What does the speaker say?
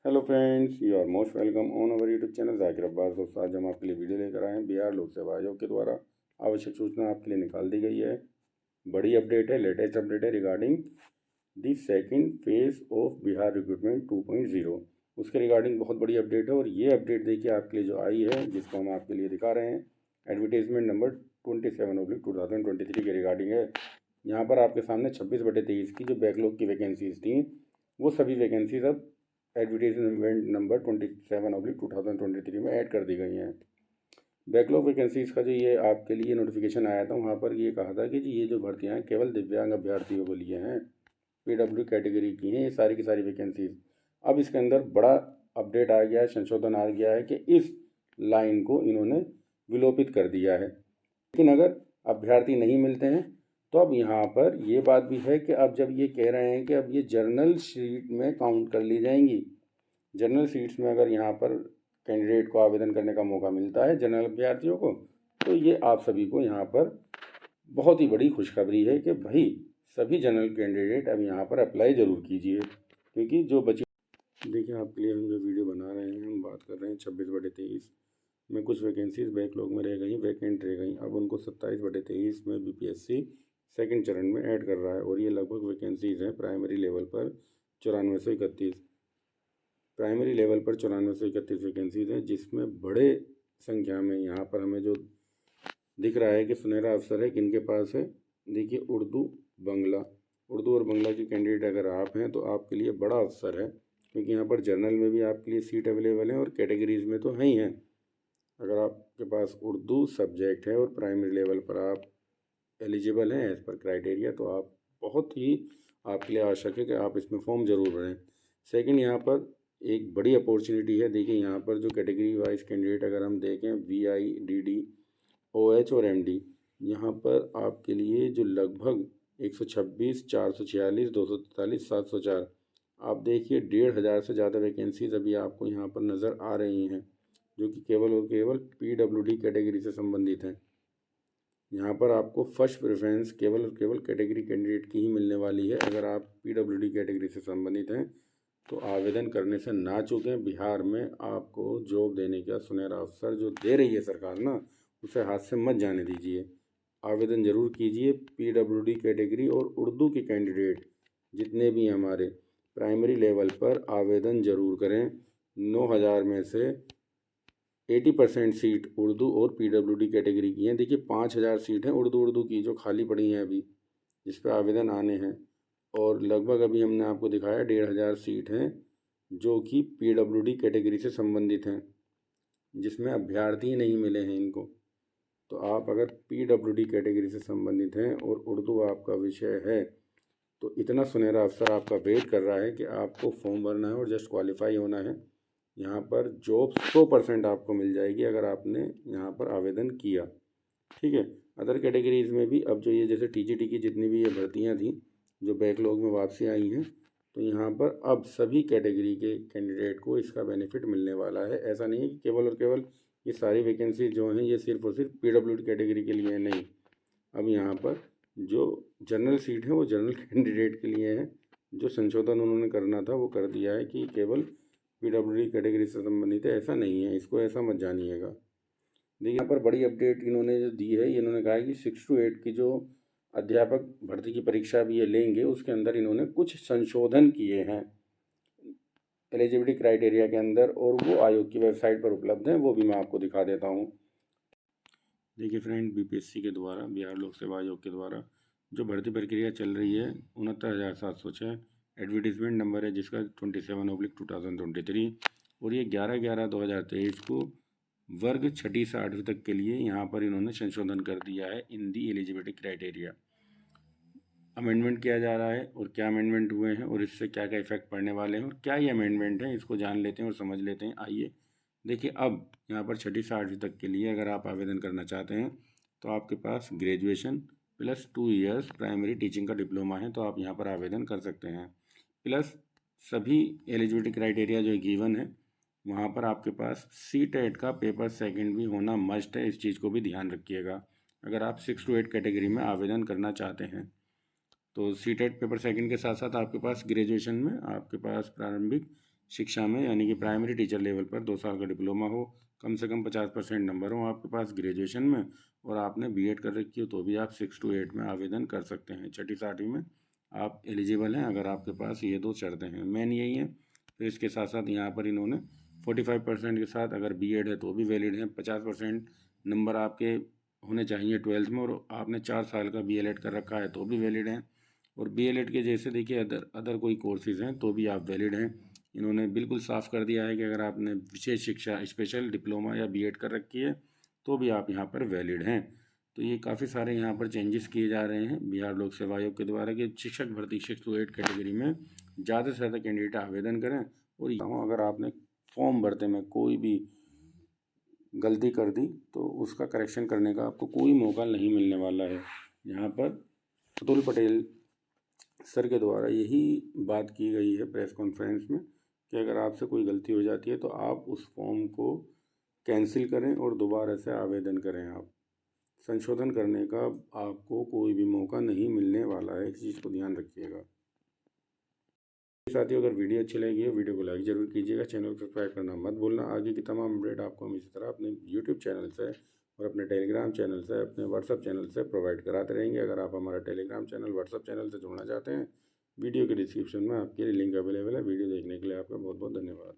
Hello friends, you are most welcome on our YouTube channel Zakir Abbas. दोस्तों, आज हम आपके लिए वीडियो लेकर आए हैं। बिहार लोक सेवा आयोग के द्वारा आवश्यक सूचना आपके लिए निकाल दी गई है। बड़ी अपडेट है, लेटेस्ट अपडेट है regarding the second phase of Bihar recruitment 2.0। उसके रिगार्डिंग बहुत बड़ी अपडेट है और ये अपडेट देखिए आपके लिए जो आई है, जिसको हम आपके लिए दिखा रहे हैं। एडवर्टीजमेंट नंबर 27/2023 के रिगार्डिंग है। यहाँ पर आपके सामने 26/23 की जो बैकलॉग की वैकेंसीज थी, वो सभी वैकेंसीज अब एडवर्टीजमेंट नंबर 27/2023 में ऐड कर दी गई हैं। बैकलॉग वैकेंसीज का जो ये आपके लिए नोटिफिकेशन आया था, वहाँ पर ये कहा था कि जी ये जो भर्तियाँ हैं केवल दिव्यांग अभ्यर्थियों के लिए हैं, PW कैटेगरी की हैं ये सारी की सारी वैकेंसीज। अब इसके अंदर बड़ा अपडेट आ गया है, संशोधन आ गया है कि इस लाइन को इन्होंने विलोपित कर दिया है। लेकिन अगर अभ्यर्थी नहीं मिलते हैं तो अब यहाँ पर ये बात भी है कि अब जब ये कह रहे हैं कि अब ये जर्नल सीट में काउंट कर ली जाएंगी। जनरल सीट्स में अगर यहाँ पर कैंडिडेट को आवेदन करने का मौका मिलता है जनरल अभ्यर्थियों को, तो ये आप सभी को यहाँ पर बहुत ही बड़ी खुशखबरी है कि भाई सभी जनरल कैंडिडेट अब यहाँ पर अप्लाई ज़रूर कीजिए, क्योंकि जो बची देखिए आपके लिए हम जो वीडियो बना रहे हैं, हम बात कर रहे हैं 26/23 में कुछ वैकेंसीज बैकलॉग में रह गई, वैकेंट रह गई। अब उनको 27/23 में BPSC सेकंड चरण में ऐड कर रहा है और ये लगभग वैकेंसीज हैं प्राइमरी लेवल पर 9431। प्राइमरी लेवल पर 9431 वैकेंसीज हैं, जिसमें बड़े संख्या में यहाँ पर हमें जो दिख रहा है कि सुनहरा अवसर है किनके पास है। देखिए उर्दू और बंगला के कैंडिडेट अगर आप हैं तो आपके लिए बड़ा अवसर है, क्योंकि यहाँ पर जनरल में भी आपके लिए सीट अवेलेबल है और कैटेगरीज में तो है ही हैं। अगर आपके पास उर्दू सब्जेक्ट है और प्राइमरी लेवल पर आप एलिजिबल हैं एज़ पर क्राइटेरिया, तो आप बहुत ही आपके लिए आवश्यक है कि आप इसमें फॉर्म ज़रूर भरें। सेकंड, यहाँ पर एक बड़ी अपॉर्चुनिटी है। देखिए यहाँ पर जो कैटेगरी वाइज कैंडिडेट अगर हम देखें VI DD OH और MD, यहाँ पर आपके लिए जो लगभग 126 446 243 704, आप देखिए 1500 से ज़्यादा वैकेंसीज अभी आपको यहाँ पर नज़र आ रही हैं, जो कि केवल और केवल PWD कैटेगरी से संबंधित हैं। यहाँ पर आपको फर्स्ट प्रेफरेंस केवल और केवल कैटेगरी कैंडिडेट की ही मिलने वाली है। अगर आप PWD कैटेगरी से संबंधित हैं तो आवेदन करने से ना चूकें। बिहार में आपको जॉब देने का सुनहरा अवसर जो दे रही है सरकार ना, उसे हाथ से मत जाने दीजिए। आवेदन ज़रूर कीजिए। PWD कैटेगरी और उर्दू के कैंडिडेट जितने भी हमारे प्राइमरी लेवल पर आवेदन ज़रूर करें। 9000 में से 80% सीट उर्दू और PWD कैटेगरी की हैं। देखिए 5000 सीट हैं उर्दू की जो खाली पड़ी हैं अभी, जिस पर आवेदन आने हैं, और लगभग अभी हमने आपको दिखाया 1500 सीट हैं जो कि PWD कैटेगरी से संबंधित हैं, जिसमें अभ्यर्थी नहीं मिले हैं इनको। तो आप अगर PWD कैटेगरी से संबंधित हैं और उर्दू आपका विषय है, तो इतना सुनहरा अवसर आपका वेट कर रहा है कि आपको फॉर्म भरना है और जस्ट क्वालिफाई होना है। यहाँ पर जॉब 100% आपको मिल जाएगी अगर आपने यहाँ पर आवेदन किया। ठीक है। अदर कैटेगरीज़ में भी अब जो ये जैसे TGT की जितनी भी ये भर्तियाँ थी जो बैकलॉग में वापसी आई हैं, तो यहाँ पर अब सभी कैटेगरी के कैंडिडेट को इसका बेनिफिट मिलने वाला है। ऐसा नहीं है कि केवल और केवल ये सारी वैकेंसी जो हैं ये सिर्फ और सिर्फ PWD कैटेगरी के लिए नहीं। अब यहाँ पर जो जनरल सीट है वो जनरल कैंडिडेट के लिए है। जो संशोधन उन्होंने करना था वो कर दिया है कि केवल PWD कैटेगरी से संबंधित है, ऐसा नहीं है। इसको ऐसा मत जानिएगा। देखिए यहाँ पर बड़ी अपडेट इन्होंने जो दी है, इन्होंने कहा है कि 6 to 8 की जो अध्यापक भर्ती की परीक्षा भी ये लेंगे, उसके अंदर इन्होंने कुछ संशोधन किए हैं एलिजिबिलिटी क्राइटेरिया के अंदर, और वो आयोग की वेबसाइट पर उपलब्ध हैं। वो भी मैं आपको दिखा देता हूँ। देखिए फ्रेंड, BPSC के द्वारा, बिहार लोक सेवा आयोग के द्वारा जो भर्ती प्रक्रिया चल रही है 69,706 एडवर्टीजमेंट नंबर है जिसका 27/2023, और ये 11/11/2023 को वर्ग 6ठी से 8वीं तक के लिए यहाँ पर इन्होंने संशोधन कर दिया है इन दी एलिजिबिलिटी क्राइटेरिया। अमेंडमेंट किया जा रहा है, और क्या अमेंडमेंट हुए हैं और इससे क्या क्या इफेक्ट पड़ने वाले हैं और क्या ये अमेंडमेंट है, इसको जान लेते हैं और समझ लेते हैं। आइए देखिए, अब यहाँ पर 6ठी से 8वीं तक के लिए अगर आप आवेदन करना चाहते हैं तो आपके पास graduation plus 2 years primary teaching का डिप्लोमा है, तो आप यहाँ पर आवेदन कर सकते हैं। प्लस सभी एलिजिबिलिटी क्राइटेरिया जो गिवन है, वहाँ पर आपके पास CTET का पेपर सेकंड भी होना मस्ट है। इस चीज़ को भी ध्यान रखिएगा अगर आप 6 to 8 कैटेगरी में आवेदन करना चाहते हैं। तो CTET पेपर सेकंड के साथ साथ आपके पास ग्रेजुएशन में आपके पास प्रारंभिक शिक्षा में, यानी कि प्राइमरी टीचर लेवल पर 2 साल का डिप्लोमा हो, कम से कम 50% नंबर हो आपके पास ग्रेजुएशन में, और आपने बीएड कर रखी हो, तो भी आप 6 to 8 में आवेदन कर सकते हैं। छठी सातवीं में आप एलिजिबल हैं अगर आपके पास ये 2 शर्तें हैं, मेन यही है। फिर इसके साथ साथ यहाँ पर इन्होंने 45% के साथ अगर बीएड है तो भी वैलिड है। 50% नंबर आपके होने चाहिए 12th में, और आपने 4 साल का बीएलएड कर रखा है तो भी वैलिड हैं। और बीएलएड के जैसे देखिए अदर कोई कोर्सेज़ हैं तो भी आप वैलिड हैं। इन्होंने बिल्कुल साफ कर दिया है कि अगर आपने विशेष शिक्षा स्पेशल डिप्लोमा या बीएड कर रखी है तो भी आप यहाँ पर वैलिड हैं। तो ये काफ़ी सारे यहाँ पर चेंजेस किए जा रहे हैं बिहार लोक सेवा आयोग के द्वारा कि शिक्षक भर्ती 6 to 8 कैटेगरी में ज़्यादा से ज़्यादा कैंडिडेट आवेदन करें। और अगर आपने फॉर्म भरते में कोई भी गलती कर दी तो उसका करेक्शन करने का आपको कोई मौका नहीं मिलने वाला है। यहाँ पर अतुल पटेल सर के द्वारा यही बात की गई है प्रेस कॉन्फ्रेंस में कि अगर आपसे कोई गलती हो जाती है तो आप उस फॉर्म को कैंसिल करें और दोबारा से आवेदन करें। आप संशोधन करने का आपको कोई भी मौका नहीं मिलने वाला है, इस चीज़ को ध्यान रखिएगा। साथियों, अगर वीडियो अच्छी लगी है वीडियो को लाइक ज़रूर कीजिएगा, चैनल को सब्सक्राइब करना मत भूलना। आगे की तमाम अपडेट आपको हम इसी तरह अपने यूट्यूब चैनल से और अपने टेलीग्राम चैनल से, अपने व्हाट्सअप चैनल से प्रोवाइड कराते रहेंगे। अगर आप हमारा टेलीग्राम चैनल, व्हाट्सअप चैनल से जुड़ना चाहते हैं, वीडियो के डिस्क्रिप्शन में आपके लिए लिंक अवेलेबल है। वीडियो देखने के लिए आपका बहुत बहुत धन्यवाद।